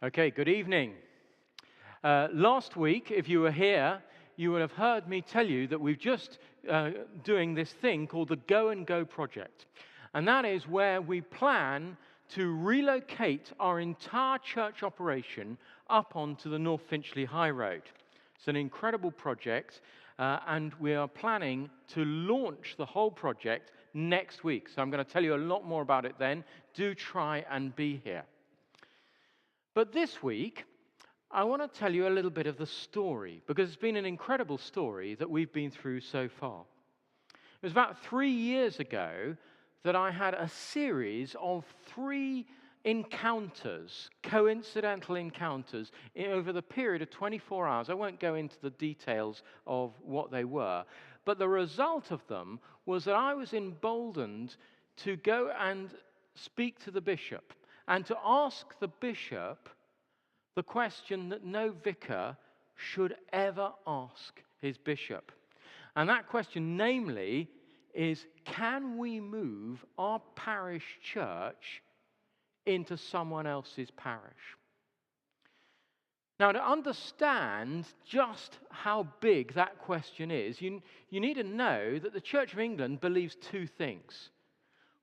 Okay, good evening. Last week, if you were here, you would have heard me tell you that we've just doing this thing called the Go and Go project. And that is where we plan to relocate our entire church operation up onto the North Finchley High Road. It's an incredible project, and we are planning to launch the whole project next week. So I'm going to tell you a lot more about it then. Do try and be here. But this week, I want to tell you a little bit of the story, because it's been an incredible story that we've been through so far. It was about 3 years ago that I had a series of 3 encounters, coincidental encounters, over the period of 24 hours. I won't go into the details of what they were, but the result of them was that I was emboldened to go and speak to the bishop and to ask the bishop the question that no vicar should ever ask his bishop. And that question, namely, is can we move our parish church into someone else's parish? Now, to understand just how big that question is, you need to know that the Church of England believes 2 things.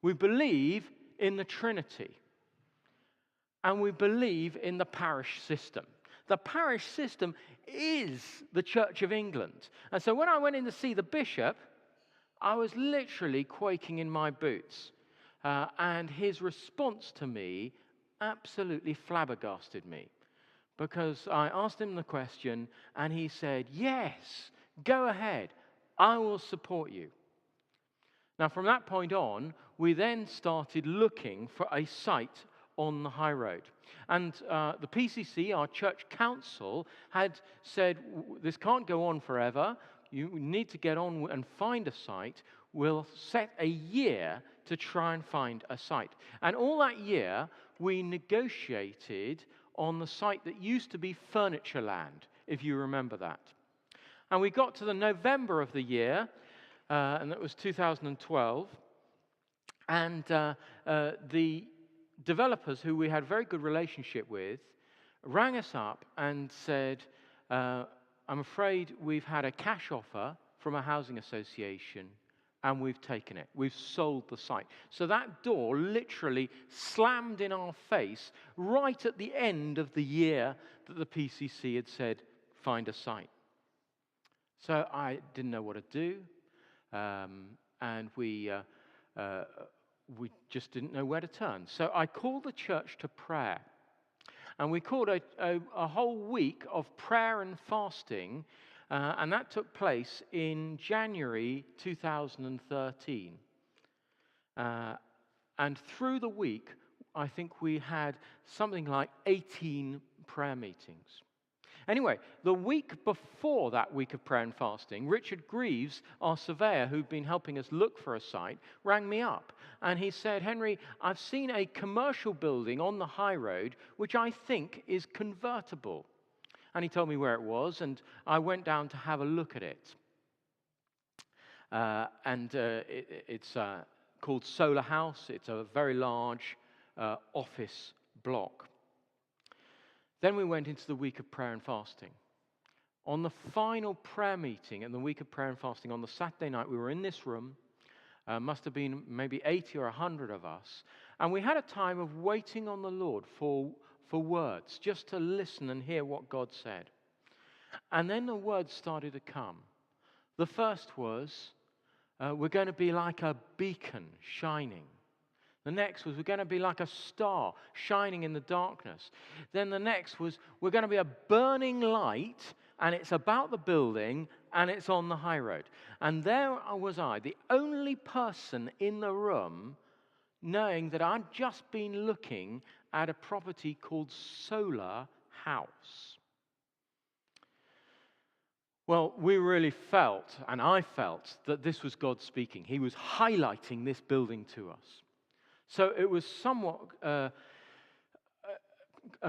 We believe in the Trinity, and we believe in the parish system. The parish system is the Church of England. And so when I went in to see the bishop, I was literally quaking in my boots. And his response to me absolutely flabbergasted me. Because I asked him the question, and he said, "Yes, go ahead. I will support you." Now, from that point on, we then started looking for a site on the high road. And the PCC, our church council, had said, this can't go on forever. You need to get on and find a site. We'll set a year to try and find a site. And all that year, we negotiated on the site that used to be Furniture Land, if you remember that. And we got to the November of the year, and that was 2012, and the developers who we had a very good relationship with rang us up and said, I'm afraid we've had a cash offer from a housing association and we've taken it. We've sold the site. So that door literally slammed in our face right at the end of the year that the PCC had said, find a site. So I didn't know what to do, and we just didn't know where to turn. So I called the church to prayer. And we called a whole week of prayer and fasting, and that took place in January 2013. And through the week, I think we had something like 18 prayer meetings. Anyway, the week before that week of prayer and fasting, Richard Greaves, our surveyor who'd been helping us look for a site, rang me up. And he said, "Henry, I've seen a commercial building on the high road, which I think is convertible." And he told me where it was, and I went down to have a look at it. It's called Solar House. It's a very large office block. Then we went into the week of prayer and fasting. On the final prayer meeting in the week of prayer and fasting, on the Saturday night, we were in this room. Must have been maybe 80 or 100 of us. And we had a time of waiting on the Lord for words, just to listen and hear what God said. And then the words started to come. The first was, we're going to be like a beacon shining. The next was, we're going to be like a star shining in the darkness. Then the next was, we're going to be a burning light, and it's about the building, and it's on the high road. And there was I, the only person in the room, knowing that I'd just been looking at a property called Solar House. Well, we really felt, and I felt, that this was God speaking. He was highlighting this building to us. So it was somewhat a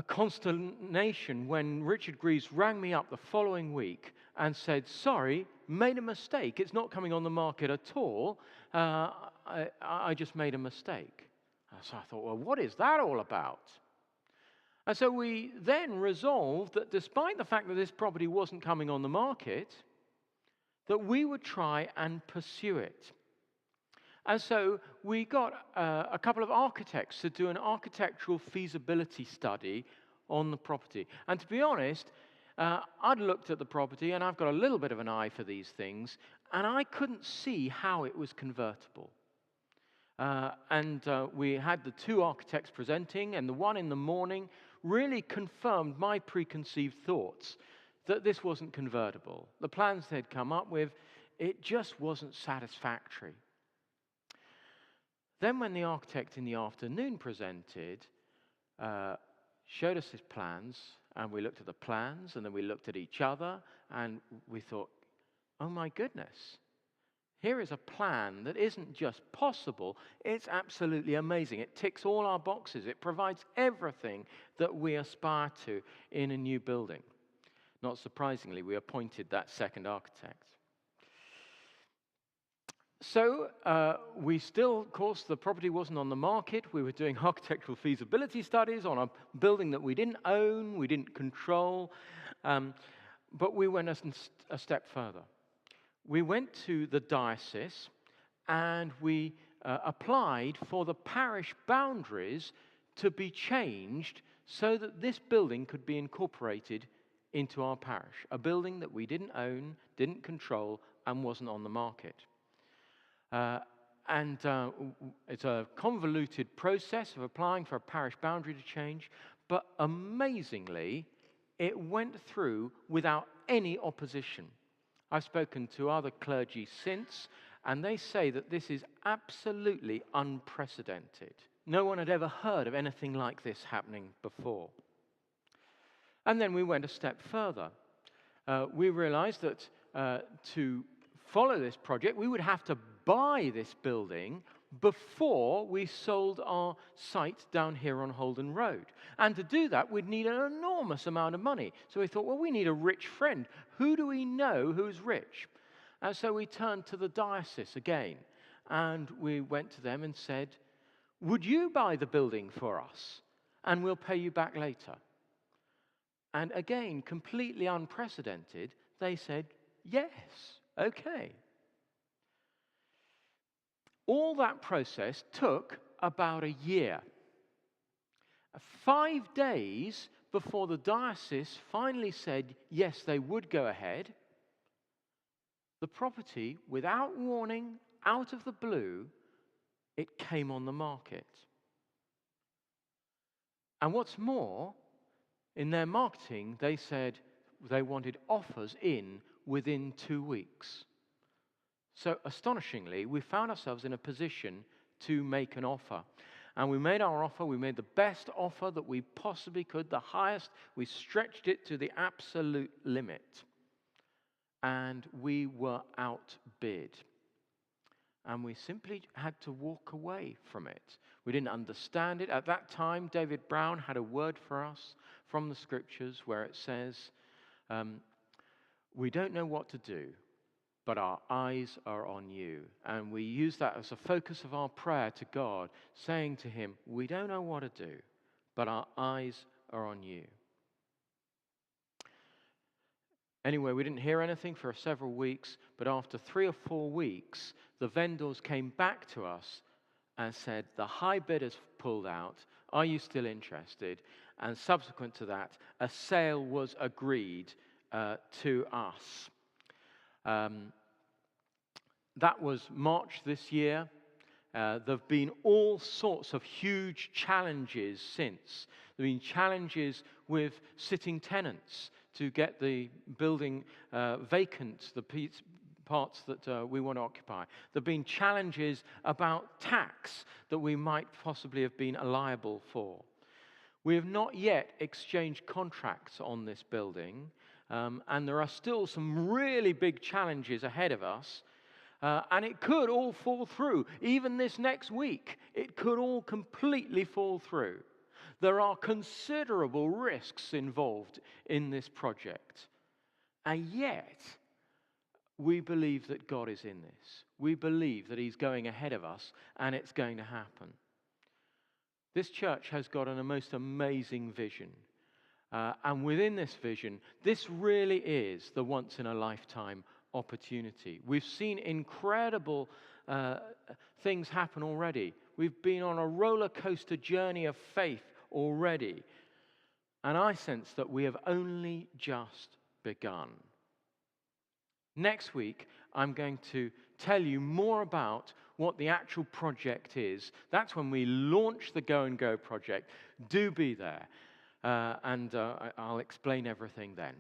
consternation when Richard Greaves rang me up the following week and said, "Sorry, made a mistake. It's not coming on the market at all. I just made a mistake." So I thought, well, what is that all about? And so we then resolved that despite the fact that this property wasn't coming on the market, that we would try and pursue it. And so we got a couple of architects to do an architectural feasibility study on the property. And to be honest, I'd looked at the property, and I've got a little bit of an eye for these things, and I couldn't see how it was convertible. We had the two architects presenting, and the one in the morning really confirmed my preconceived thoughts that this wasn't convertible. The plans they'd come up with, it just wasn't satisfactory. Then when the architect in the afternoon presented, showed us his plans, and we looked at the plans, and then we looked at each other, and we thought, oh my goodness, here is a plan that isn't just possible, it's absolutely amazing. It ticks all our boxes. It provides everything that we aspire to in a new building. Not surprisingly, we appointed that second architect. So we still, of course, the property wasn't on the market. We were doing architectural feasibility studies on a building that we didn't own, we didn't control, but we went a step further. We went to the diocese and we applied for the parish boundaries to be changed so that this building could be incorporated into our parish, a building that we didn't own, didn't control, and wasn't on the market. It's a convoluted process of applying for a parish boundary to change, but amazingly, it went through without any opposition. I've spoken to other clergy since, and they say that this is absolutely unprecedented. No one had ever heard of anything like this happening before. And then we went a step further. We realized that to follow this project, we would have to buy this building before we sold our site down here on Holden Road. And to do that, we'd need an enormous amount of money. So we thought, well, we need a rich friend. Who do we know who's rich? And so we turned to the diocese again, and we went to them and said, would you buy the building for us? And we'll pay you back later. And again, completely unprecedented, they said, yes, okay. All that process took about a year. 5 days before the diocese finally said, yes, they would go ahead, the property, without warning, out of the blue, it came on the market. And what's more, in their marketing, they said they wanted offers in within 2 weeks. So astonishingly, we found ourselves in a position to make an offer. And we made our offer. We made the best offer that we possibly could, the highest. We stretched it to the absolute limit. And we were outbid. And we simply had to walk away from it. We didn't understand it. At that time, David Brown had a word for us from the scriptures where it says, we don't know what to do, but our eyes are on you. And we use that as a focus of our prayer to God, saying to him, we don't know what to do, but our eyes are on you. Anyway, we didn't hear anything for several weeks, but after 3 or 4 weeks, the vendors came back to us and said, the high bidders pulled out. Are you still interested? And subsequent to that, a sale was agreed to us. That was March this year. There have been all sorts of huge challenges since. There have been challenges with sitting tenants to get the building vacant, the parts that we want to occupy. There have been challenges about tax that we might possibly have been liable for. We have not yet exchanged contracts on this building, and there are still some really big challenges ahead of us. And it could all fall through. Even this next week, it could all completely fall through. There are considerable risks involved in this project. And yet, we believe that God is in this. We believe that he's going ahead of us and it's going to happen. This church has got a most amazing vision. And within this vision, this really is the once-in-a-lifetime opportunity. We've seen incredible things happen already. We've been on a roller coaster journey of faith already. And I sense that we have only just begun. Next week, I'm going to tell you more about what the actual project is. That's when we launch the Go and Go project. Do be there, and I'll explain everything then.